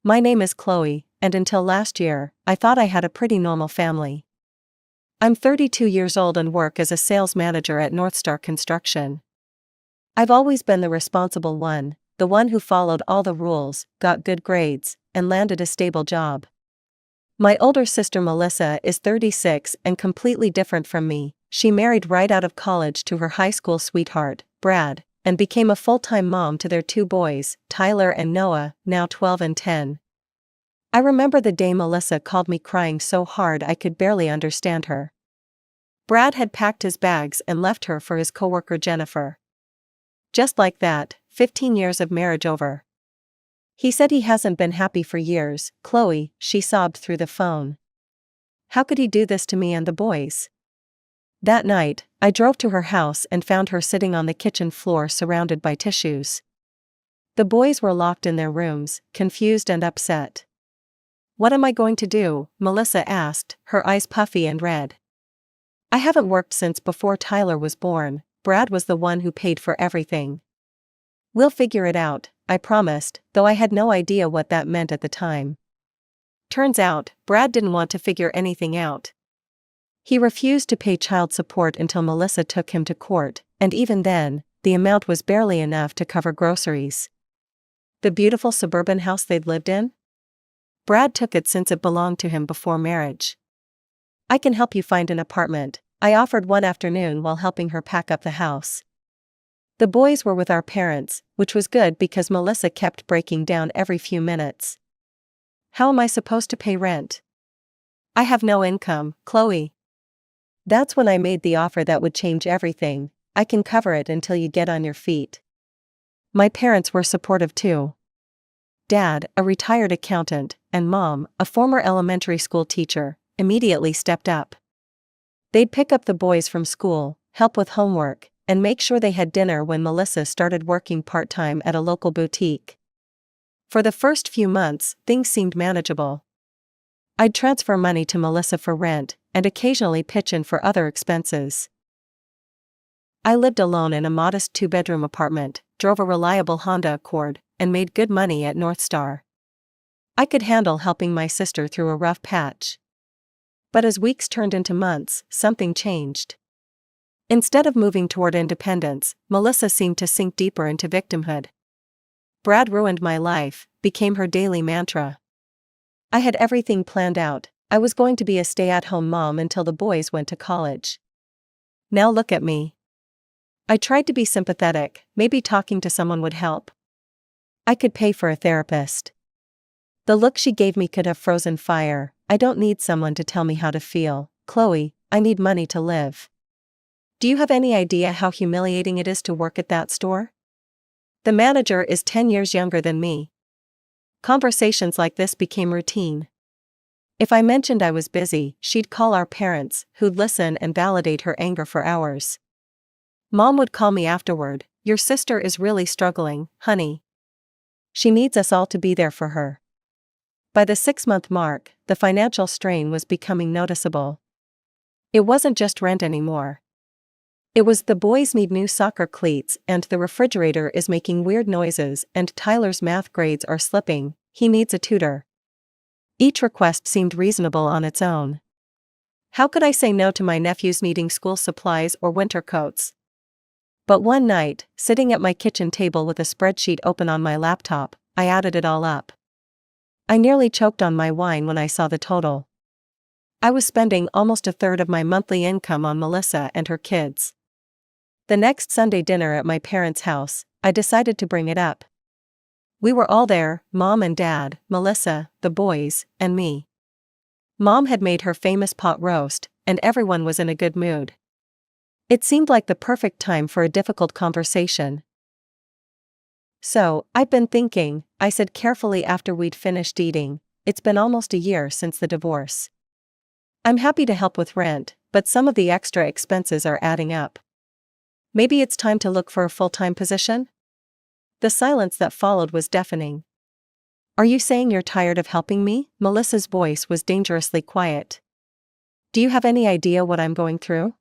My name is Chloe, and until last year, I thought I had a pretty normal family. I'm 32 years old and work as a sales manager at Northstar Construction. I've always been the responsible one, the one who followed all the rules, got good grades, and landed a stable job. My older sister Melissa is 36 and completely different from me. She married right out of college to her high school sweetheart, Brad, and became a full-time mom to their 2 boys, Tyler and Noah, now 12 and 10. I remember the day Melissa called me crying so hard I could barely understand her. Brad had packed his bags and left her for his coworker Jennifer. Just like that, 15 years of marriage over. He said he hasn't been happy for years. Chloe, she sobbed through the phone. How could he do this to me and the boys? That night, I drove to her house and found her sitting on the kitchen floor surrounded by tissues. The boys were locked in their rooms, confused and upset. What am I going to do? Melissa asked, her eyes puffy and red. I haven't worked since before Tyler was born. Brad was the one who paid for everything. We'll figure it out, I promised, though I had no idea what that meant at the time. Turns out, Brad didn't want to figure anything out. He refused to pay child support until Melissa took him to court, and even then, the amount was barely enough to cover groceries. The beautiful suburban house they'd lived in? Brad took it since it belonged to him before marriage. I can help you find an apartment, I offered one afternoon while helping her pack up the house. The boys were with our parents, which was good because Melissa kept breaking down every few minutes. How am I supposed to pay rent? I have no income, Chloe. That's when I made the offer that would change everything. I can cover it until you get on your feet. My parents were supportive too. Dad, a retired accountant, and Mom, a former elementary school teacher, immediately stepped up. They'd pick up the boys from school, help with homework, and make sure they had dinner when Melissa started working part-time at a local boutique. For the first few months, things seemed manageable. I'd transfer money to Melissa for rent, and occasionally pitch in for other expenses. I lived alone in a modest 2-bedroom apartment, drove a reliable Honda Accord, and made good money at Northstar. I could handle helping my sister through a rough patch. But as weeks turned into months, something changed. Instead of moving toward independence, Melissa seemed to sink deeper into victimhood. Brad ruined my life, became her daily mantra. I had everything planned out. I was going to be a stay-at-home mom until the boys went to college. Now look at me. I tried to be sympathetic, maybe talking to someone would help. I could pay for a therapist. The look she gave me could have frozen fire. I don't need someone to tell me how to feel, Chloe, I need money to live. Do you have any idea how humiliating it is to work at that store? The manager is 10 years younger than me. Conversations like this became routine. If I mentioned I was busy, she'd call our parents, who'd listen and validate her anger for hours. Mom would call me afterward, your sister is really struggling, honey. She needs us all to be there for her. By the 6-month mark, the financial strain was becoming noticeable. It wasn't just rent anymore. It was the boys need new soccer cleats and the refrigerator is making weird noises and Tyler's math grades are slipping, he needs a tutor. Each request seemed reasonable on its own. How could I say no to my nephews needing school supplies or winter coats? But one night, sitting at my kitchen table with a spreadsheet open on my laptop, I added it all up. I nearly choked on my wine when I saw the total. I was spending almost a third of my monthly income on Melissa and her kids. The next Sunday dinner at my parents' house, I decided to bring it up. We were all there, Mom and Dad, Melissa, the boys, and me. Mom had made her famous pot roast, and everyone was in a good mood. It seemed like the perfect time for a difficult conversation. So, I've been thinking, I said carefully after we'd finished eating, it's been almost a year since the divorce. I'm happy to help with rent, but some of the extra expenses are adding up. Maybe it's time to look for a full-time position? The silence that followed was deafening. Are you saying you're tired of helping me? Melissa's voice was dangerously quiet. Do you have any idea what I'm going through?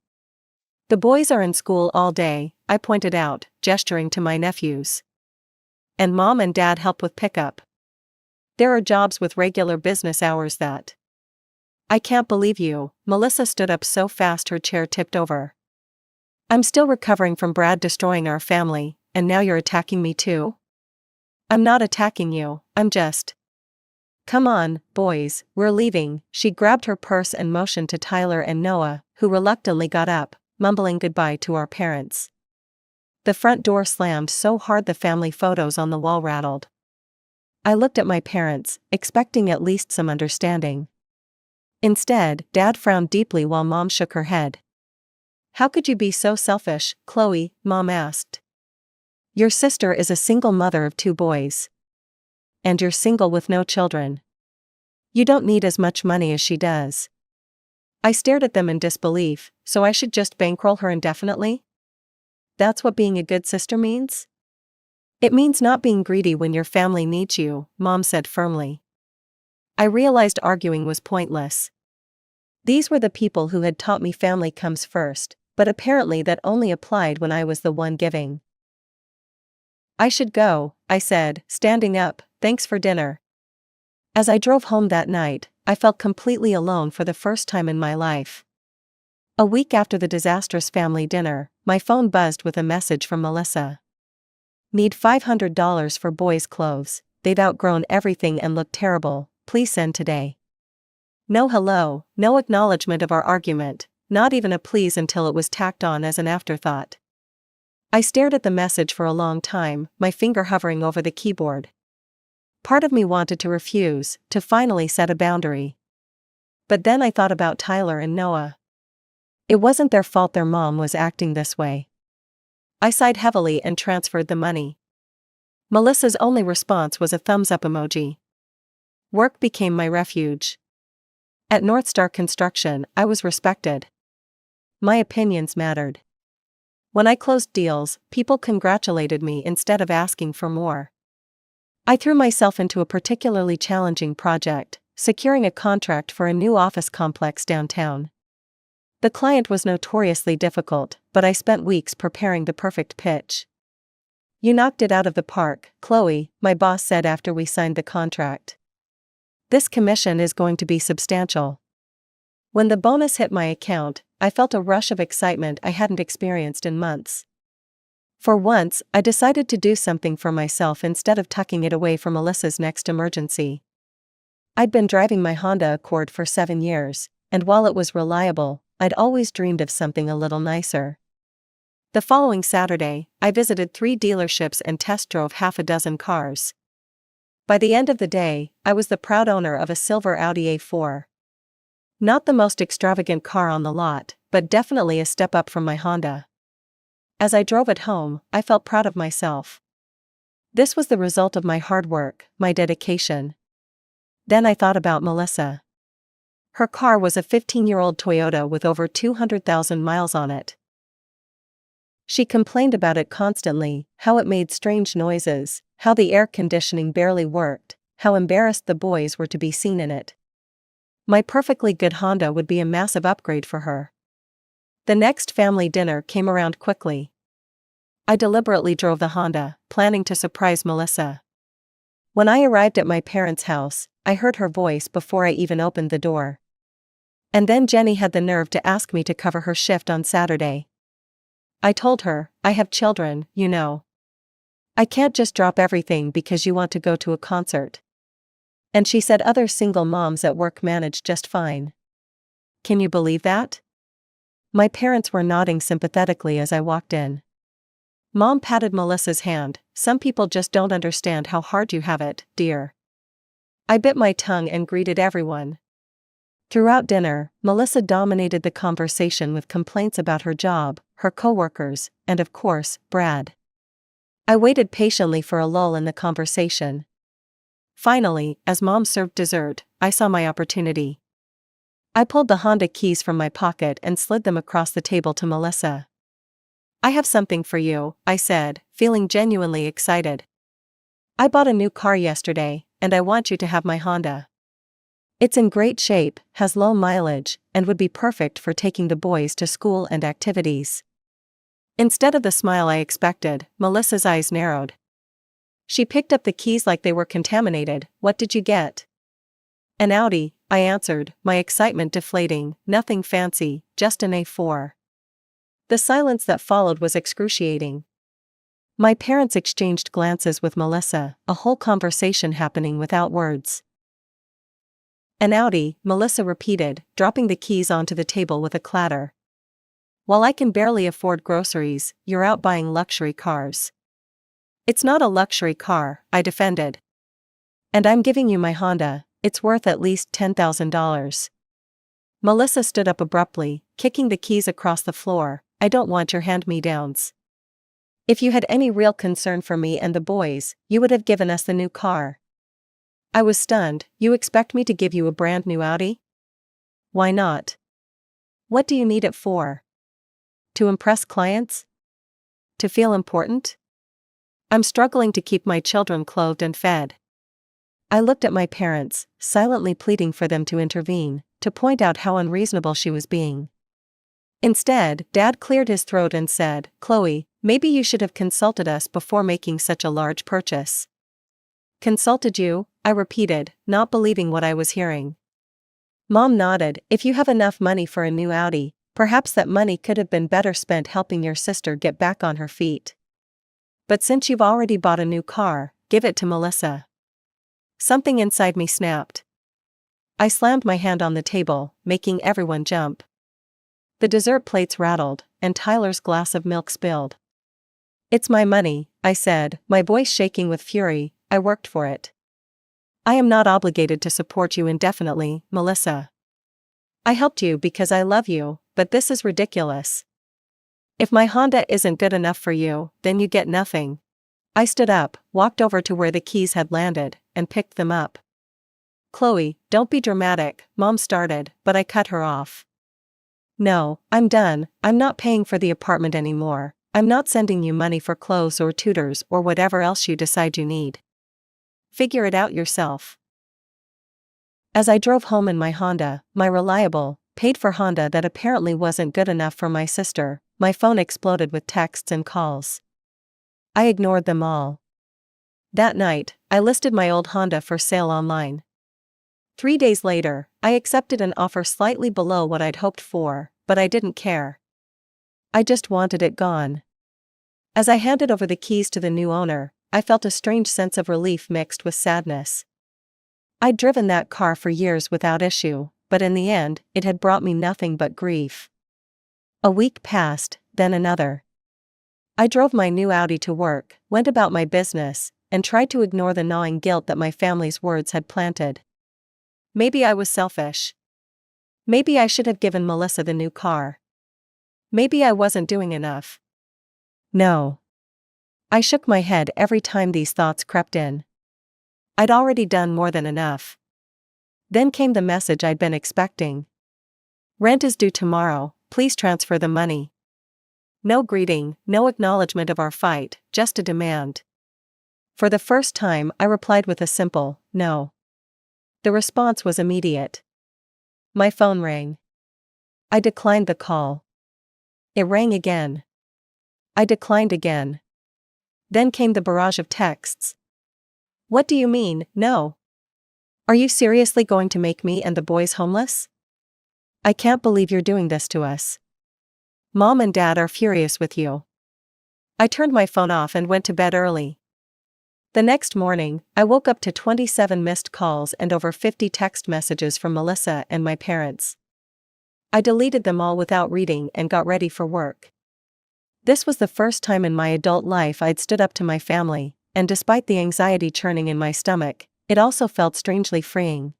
The boys are in school all day, I pointed out, gesturing to my nephews. And Mom and Dad help with pickup. There are jobs with regular business hours that. I can't believe you. Melissa stood up so fast her chair tipped over. I'm still recovering from Brad destroying our family, and now you're attacking me too? I'm not attacking you, I'm just. Come on, boys, we're leaving. She grabbed her purse and motioned to Tyler and Noah, who reluctantly got up, mumbling goodbye to our parents. The front door slammed so hard the family photos on the wall rattled. I looked at my parents, expecting at least some understanding. Instead, Dad frowned deeply while Mom shook her head. How could you be so selfish, Chloe? Mom asked. Your sister is a single mother of 2 boys. And you're single with no children. You don't need as much money as she does. I stared at them in disbelief, so I should just bankroll her indefinitely? That's what being a good sister means? It means not being greedy when your family needs you, Mom said firmly. I realized arguing was pointless. These were the people who had taught me family comes first, but apparently that only applied when I was the one giving. I should go, I said, standing up, thanks for dinner. As I drove home that night, I felt completely alone for the first time in my life. A week after the disastrous family dinner, my phone buzzed with a message from Melissa. Need $500 for boys' clothes, they'd outgrown everything and looked terrible, please send today. No hello, no acknowledgement of our argument, not even a please until it was tacked on as an afterthought. I stared at the message for a long time, my finger hovering over the keyboard. Part of me wanted to refuse, to finally set a boundary. But then I thought about Tyler and Noah. It wasn't their fault their mom was acting this way. I sighed heavily and transferred the money. Melissa's only response was a thumbs up emoji. Work became my refuge. At North Star Construction, I was respected. My opinions mattered. When I closed deals, people congratulated me instead of asking for more. I threw myself into a particularly challenging project, securing a contract for a new office complex downtown. The client was notoriously difficult, but I spent weeks preparing the perfect pitch. You knocked it out of the park, Chloe, my boss said after we signed the contract. This commission is going to be substantial. When the bonus hit my account, I felt a rush of excitement I hadn't experienced in months. For once, I decided to do something for myself instead of tucking it away for Melissa's next emergency. I'd been driving my Honda Accord for 7 years, and while it was reliable, I'd always dreamed of something a little nicer. The following Saturday, I visited 3 dealerships and test drove half a dozen cars. By the end of the day, I was the proud owner of a silver Audi A4. Not the most extravagant car on the lot, but definitely a step up from my Honda. As I drove it home, I felt proud of myself. This was the result of my hard work, my dedication. Then I thought about Melissa. Her car was a 15-year-old Toyota with over 200,000 miles on it. She complained about it constantly, how it made strange noises, how the air conditioning barely worked, how embarrassed the boys were to be seen in it. My perfectly good Honda would be a massive upgrade for her. The next family dinner came around quickly. I deliberately drove the Honda, planning to surprise Melissa. When I arrived at my parents' house, I heard her voice before I even opened the door. And then Jenny had the nerve to ask me to cover her shift on Saturday. I told her, I have children, you know. I can't just drop everything because you want to go to a concert. And she said other single moms at work manage just fine. Can you believe that? My parents were nodding sympathetically as I walked in. Mom patted Melissa's hand. Some people just don't understand how hard you have it, dear. I bit my tongue and greeted everyone. Throughout dinner, Melissa dominated the conversation with complaints about her job, her coworkers, and of course, Brad. I waited patiently for a lull in the conversation. Finally, as Mom served dessert, I saw my opportunity. I pulled the Honda keys from my pocket and slid them across the table to Melissa. I have something for you, I said, feeling genuinely excited. I bought a new car yesterday, and I want you to have my Honda. It's in great shape, has low mileage, and would be perfect for taking the boys to school and activities. Instead of the smile I expected, Melissa's eyes narrowed. She picked up the keys like they were contaminated. What did you get? An Audi, I answered, my excitement deflating. Nothing fancy, just an A4. The silence that followed was excruciating. My parents exchanged glances with Melissa, a whole conversation happening without words. An Audi, Melissa repeated, dropping the keys onto the table with a clatter. While I can barely afford groceries, you're out buying luxury cars. It's not a luxury car, I defended. And I'm giving you my Honda, it's worth at least $10,000. Melissa stood up abruptly, kicking the keys across the floor. I don't want your hand-me-downs. If you had any real concern for me and the boys, you would have given us the new car. I was stunned. You expect me to give you a brand new Audi? Why not? What do you need it for? To impress clients? To feel important? I'm struggling to keep my children clothed and fed. I looked at my parents, silently pleading for them to intervene, to point out how unreasonable she was being. Instead, Dad cleared his throat and said, Chloe, maybe you should have consulted us before making such a large purchase. Consulted you? I repeated, not believing what I was hearing. Mom nodded. If you have enough money for a new Audi, perhaps that money could have been better spent helping your sister get back on her feet. But since you've already bought a new car, give it to Melissa. Something inside me snapped. I slammed my hand on the table, making everyone jump. The dessert plates rattled, and Tyler's glass of milk spilled. It's my money, I said, my voice shaking with fury. I worked for it. I am not obligated to support you indefinitely, Melissa. I helped you because I love you, but this is ridiculous. If my Honda isn't good enough for you, then you get nothing. I stood up, walked over to where the keys had landed, and picked them up. Chloe, don't be dramatic, Mom started, but I cut her off. No, I'm done. I'm not paying for the apartment anymore. I'm not sending you money for clothes or tutors or whatever else you decide you need. Figure it out yourself. As I drove home in my Honda, my reliable, paid-for Honda that apparently wasn't good enough for my sister, my phone exploded with texts and calls. I ignored them all. That night, I listed my old Honda for sale online. 3 days later, I accepted an offer slightly below what I'd hoped for, but I didn't care. I just wanted it gone. As I handed over the keys to the new owner, I felt a strange sense of relief mixed with sadness. I'd driven that car for years without issue, but in the end, it had brought me nothing but grief. A week passed, then another. I drove my new Audi to work, went about my business, and tried to ignore the gnawing guilt that my family's words had planted. Maybe I was selfish. Maybe I should have given Melissa the new car. Maybe I wasn't doing enough. No. I shook my head every time these thoughts crept in. I'd already done more than enough. Then came the message I'd been expecting. Rent is due tomorrow, please transfer the money. No greeting, no acknowledgement of our fight, just a demand. For the first time, I replied with a simple, no. The response was immediate. My phone rang. I declined the call. It rang again. I declined again. Then came the barrage of texts. What do you mean, no? Are you seriously going to make me and the boys homeless? I can't believe you're doing this to us. Mom and Dad are furious with you. I turned my phone off and went to bed early. The next morning, I woke up to 27 missed calls and over 50 text messages from Melissa and my parents. I deleted them all without reading and got ready for work. This was the first time in my adult life I'd stood up to my family, and despite the anxiety churning in my stomach, it also felt strangely freeing.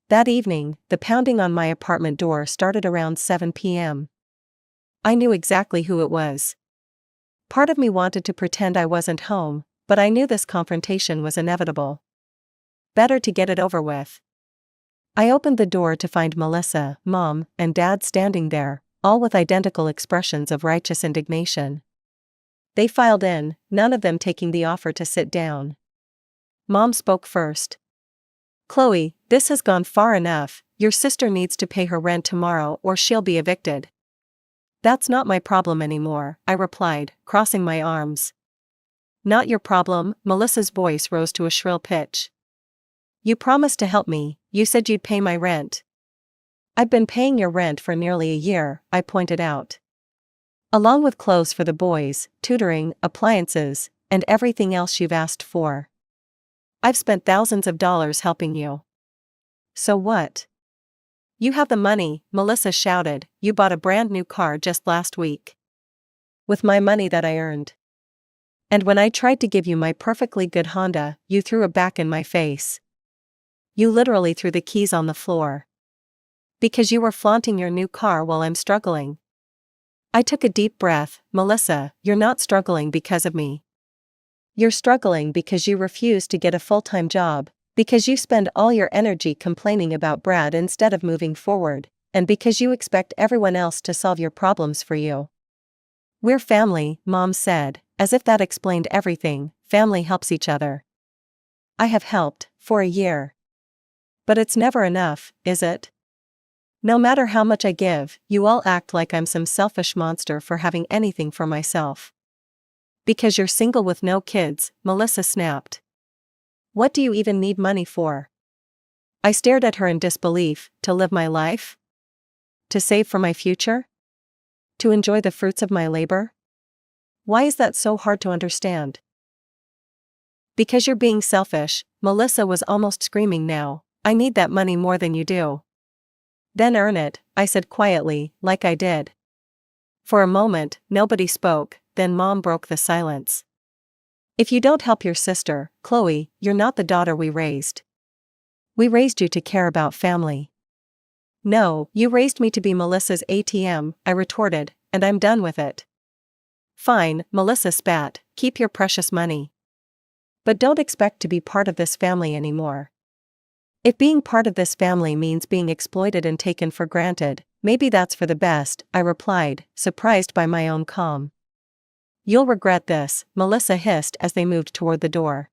That evening, the pounding on my apartment door started around 7 p.m. I knew exactly who it was. Part of me wanted to pretend I wasn't home, but I knew this confrontation was inevitable. Better to get it over with. I opened the door to find Melissa, Mom, and Dad standing there, all with identical expressions of righteous indignation. They filed in, none of them taking the offer to sit down. Mom spoke first. Chloe, this has gone far enough. Your sister needs to pay her rent tomorrow or she'll be evicted. That's not my problem anymore, I replied, crossing my arms. Not your problem, Melissa's voice rose to a shrill pitch. You promised to help me, you said you'd pay my rent. I've been paying your rent for nearly a year, I pointed out. Along with clothes for the boys, tutoring, appliances, and everything else you've asked for. I've spent thousands of dollars helping you. So what? You have the money, Melissa shouted, you bought a brand new car just last week. With my money that I earned. And when I tried to give you my perfectly good Honda, you threw it back in my face. You literally threw the keys on the floor. Because you were flaunting your new car while I'm struggling. I took a deep breath. Melissa, you're not struggling because of me. You're struggling because you refuse to get a full-time job, because you spend all your energy complaining about Brad instead of moving forward, and because you expect everyone else to solve your problems for you. We're family, Mom said, as if that explained everything. Family helps each other. I have helped, for a year. But it's never enough, is it? No matter how much I give, you all act like I'm some selfish monster for having anything for myself. Because you're single with no kids, Melissa snapped. What do you even need money for? I stared at her in disbelief. To live my life? To save for my future? To enjoy the fruits of my labor? Why is that so hard to understand? Because you're being selfish, Melissa was almost screaming now. I need that money more than you do. Then earn it, I said quietly, like I did. For a moment, nobody spoke, then Mom broke the silence. If you don't help your sister, Chloe, you're not the daughter we raised. We raised you to care about family. No, you raised me to be Melissa's ATM, I retorted, and I'm done with it. Fine, Melissa spat, keep your precious money. But don't expect to be part of this family anymore. If being part of this family means being exploited and taken for granted, maybe that's for the best, I replied, surprised by my own calm. You'll regret this, Melissa hissed as they moved toward the door.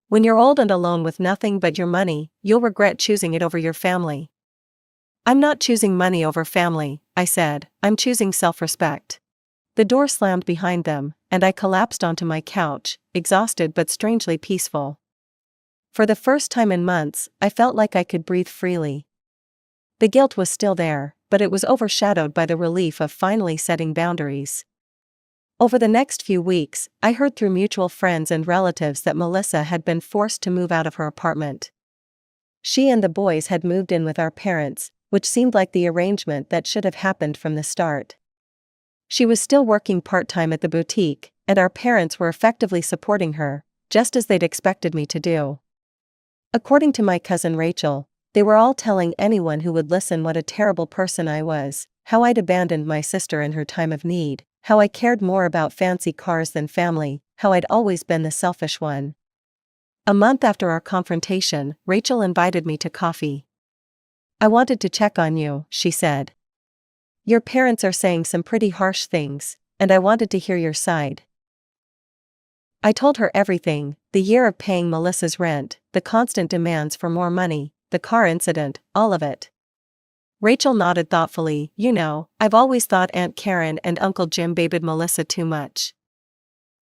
When you're old and alone with nothing but your money, you'll regret choosing it over your family. I'm not choosing money over family, I said, I'm choosing self-respect. The door slammed behind them, and I collapsed onto my couch, exhausted but strangely peaceful. For the first time in months, I felt like I could breathe freely. The guilt was still there, but it was overshadowed by the relief of finally setting boundaries. Over the next few weeks, I heard through mutual friends and relatives that Melissa had been forced to move out of her apartment. She and the boys had moved in with our parents, which seemed like the arrangement that should have happened from the start. She was still working part-time at the boutique, and our parents were effectively supporting her, just as they'd expected me to do. According to my cousin Rachel, they were all telling anyone who would listen what a terrible person I was, how I'd abandoned my sister in her time of need, how I cared more about fancy cars than family, how I'd always been the selfish one. A month after our confrontation, Rachel invited me to coffee. I wanted to check on you, she said. Your parents are saying some pretty harsh things, and I wanted to hear your side. I told her everything, the year of paying Melissa's rent, the constant demands for more money, the car incident, all of it. Rachel nodded thoughtfully. You know, I've always thought Aunt Karen and Uncle Jim babied Melissa too much.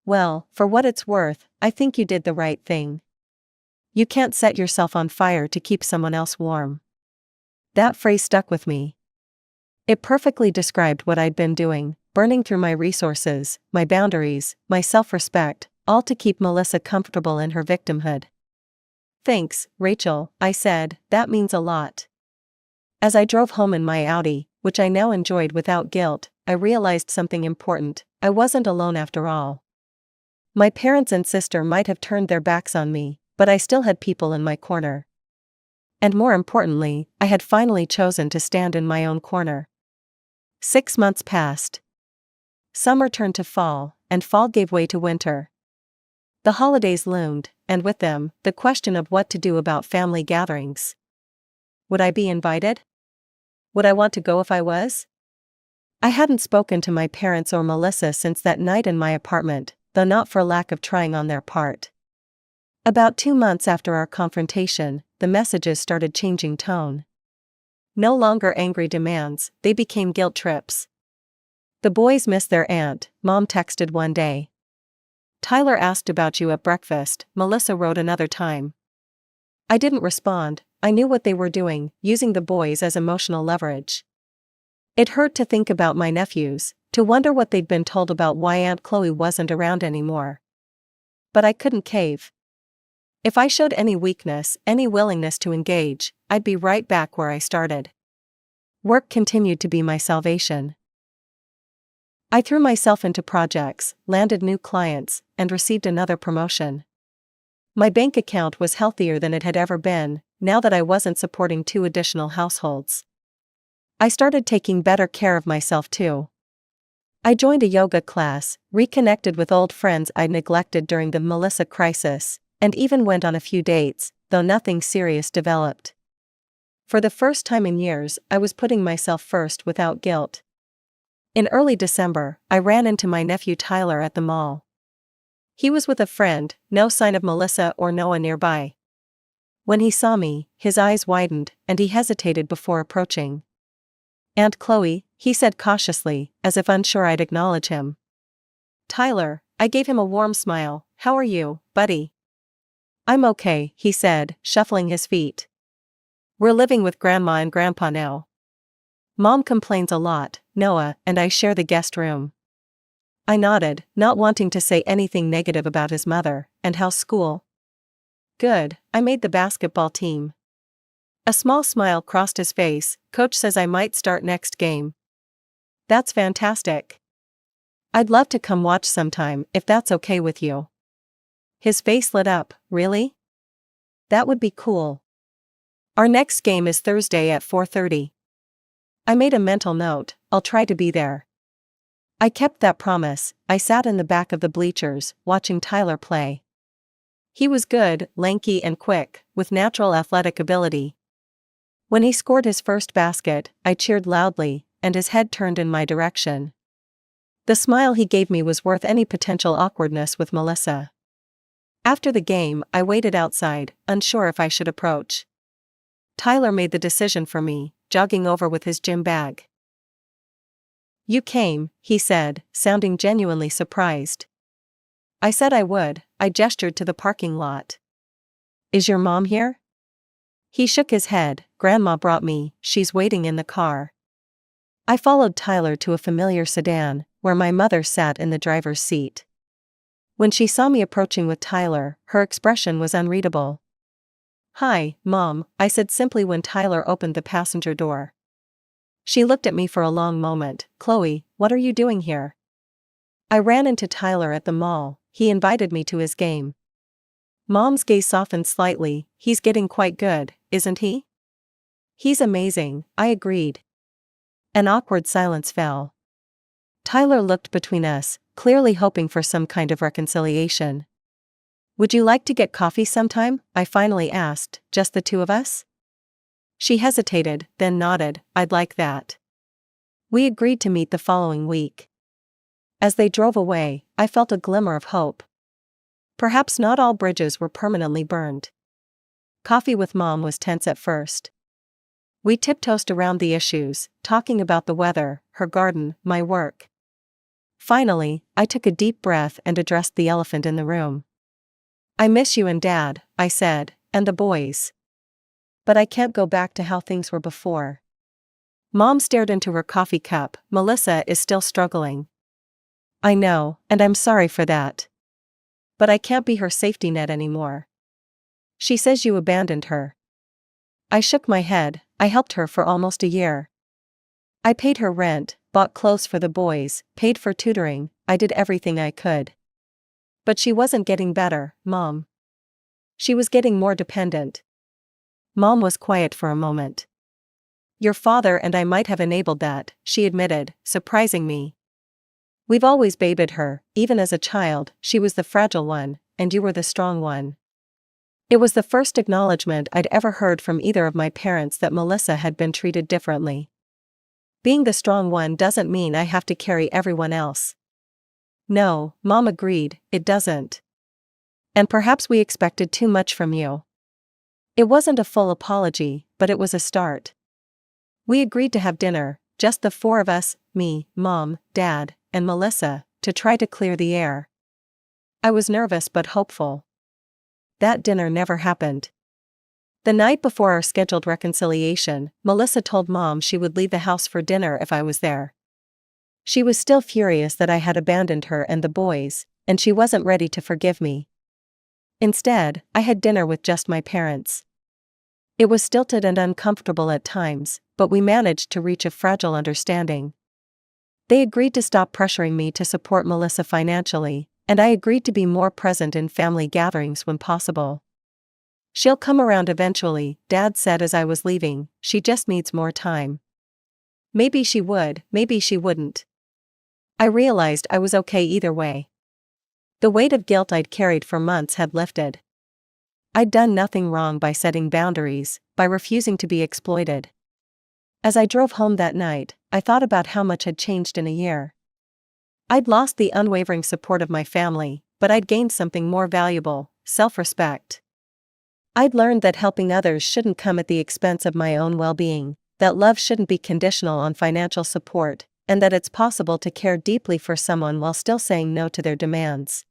Well, for what it's worth, I think you did the right thing. You can't set yourself on fire to keep someone else warm. That phrase stuck with me. It perfectly described what I'd been doing, burning through my resources, my boundaries, my self-respect, all to keep Melissa comfortable in her victimhood. Thanks, Rachel, I said, that means a lot. As I drove home in my Audi, which I now enjoyed without guilt, I realized something important. I wasn't alone after all. My parents and sister might have turned their backs on me, but I still had people in my corner. And more importantly, I had finally chosen to stand in my own corner. 6 months passed. Summer turned to fall, and fall gave way to winter. The holidays loomed, and with them, the question of what to do about family gatherings. Would I be invited? Would I want to go if I was? I hadn't spoken to my parents or Melissa since that night in my apartment, though not for lack of trying on their part. About 2 months after our confrontation, the messages started changing tone. No longer angry demands, they became guilt trips. The boys miss their aunt, Mom texted one day. Tyler asked about you at breakfast, Melissa wrote another time. I didn't respond. I knew what they were doing, using the boys as emotional leverage. It hurt to think about my nephews, to wonder what they'd been told about why Aunt Chloe wasn't around anymore. But I couldn't cave. If I showed any weakness, any willingness to engage, I'd be right back where I started. Work continued to be my salvation. I threw myself into projects, landed new clients, and received another promotion. My bank account was healthier than it had ever been, now that I wasn't supporting 2 additional households. I started taking better care of myself too. I joined a yoga class, reconnected with old friends I'd neglected during the Melissa crisis, and even went on a few dates, though nothing serious developed. For the first time in years, I was putting myself first without guilt. In early December, I ran into my nephew Tyler at the mall. He was with a friend, no sign of Melissa or Noah nearby. When he saw me, his eyes widened, and he hesitated before approaching. Aunt Chloe, he said cautiously, as if unsure I'd acknowledge him. Tyler, I gave him a warm smile. How are you, buddy? I'm okay, he said, shuffling his feet. We're living with Grandma and Grandpa now. Mom complains a lot, Noah and I share the guest room. I nodded, not wanting to say anything negative about his mother, and how's school? Good, I made the basketball team. A small smile crossed his face. Coach says I might start next game. That's fantastic. I'd love to come watch sometime if that's okay with you. His face lit up. Really? That would be cool. Our next game is Thursday at 4:30. I made a mental note, I'll try to be there. I kept that promise. I sat in the back of the bleachers, watching Tyler play. He was good, lanky and quick, with natural athletic ability. When he scored his first basket, I cheered loudly, and his head turned in my direction. The smile he gave me was worth any potential awkwardness with Melissa. After the game, I waited outside, unsure if I should approach. Tyler made the decision for me, jogging over with his gym bag. You came, he said, sounding genuinely surprised. I said I would. I gestured to the parking lot. Is your mom here? He shook his head. Grandma brought me, she's waiting in the car. I followed Tyler to a familiar sedan, where my mother sat in the driver's seat. When she saw me approaching with Tyler, her expression was unreadable. Hi, Mom, I said simply when Tyler opened the passenger door. She looked at me for a long moment. Chloe, what are you doing here? I ran into Tyler at the mall. He invited me to his game. Mom's gaze softened slightly. He's getting quite good, isn't he? He's amazing, I agreed. An awkward silence fell. Tyler looked between us, clearly hoping for some kind of reconciliation. Would you like to get coffee sometime? I finally asked, just the two of us? She hesitated, then nodded. I'd like that. We agreed to meet the following week. As they drove away, I felt a glimmer of hope. Perhaps not all bridges were permanently burned. Coffee with Mom was tense at first. We tiptoed around the issues, talking about the weather, her garden, my work. Finally, I took a deep breath and addressed the elephant in the room. I miss you and Dad, I said, and the boys. But I can't go back to how things were before. Mom stared into her coffee cup. Melissa is still struggling. I know, and I'm sorry for that. But I can't be her safety net anymore. She says you abandoned her. I shook my head. I helped her for almost a year. I paid her rent, bought clothes for the boys, paid for tutoring. I did everything I could. But she wasn't getting better, Mom. She was getting more dependent. Mom was quiet for a moment. Your father and I might have enabled that, she admitted, surprising me. We've always babied her. Even as a child, she was the fragile one, and you were the strong one. It was the first acknowledgement I'd ever heard from either of my parents that Melissa had been treated differently. Being the strong one doesn't mean I have to carry everyone else. No, Mom agreed, it doesn't. And perhaps we expected too much from you. It wasn't a full apology, but it was a start. We agreed to have dinner, just the four of us, me, Mom, Dad, and Melissa, to try to clear the air. I was nervous but hopeful. That dinner never happened. The night before our scheduled reconciliation, Melissa told Mom she would leave the house for dinner if I was there. She was still furious that I had abandoned her and the boys, and she wasn't ready to forgive me. Instead, I had dinner with just my parents. It was stilted and uncomfortable at times, but we managed to reach a fragile understanding. They agreed to stop pressuring me to support Melissa financially, and I agreed to be more present in family gatherings when possible. "She'll come around eventually," Dad said as I was leaving, "she just needs more time." Maybe she would, maybe she wouldn't. I realized I was okay either way. The weight of guilt I'd carried for months had lifted. I'd done nothing wrong by setting boundaries, by refusing to be exploited. As I drove home that night, I thought about how much had changed in a year. I'd lost the unwavering support of my family, but I'd gained something more valuable: self-respect. I'd learned that helping others shouldn't come at the expense of my own well-being, that love shouldn't be conditional on financial support, and that it's possible to care deeply for someone while still saying no to their demands.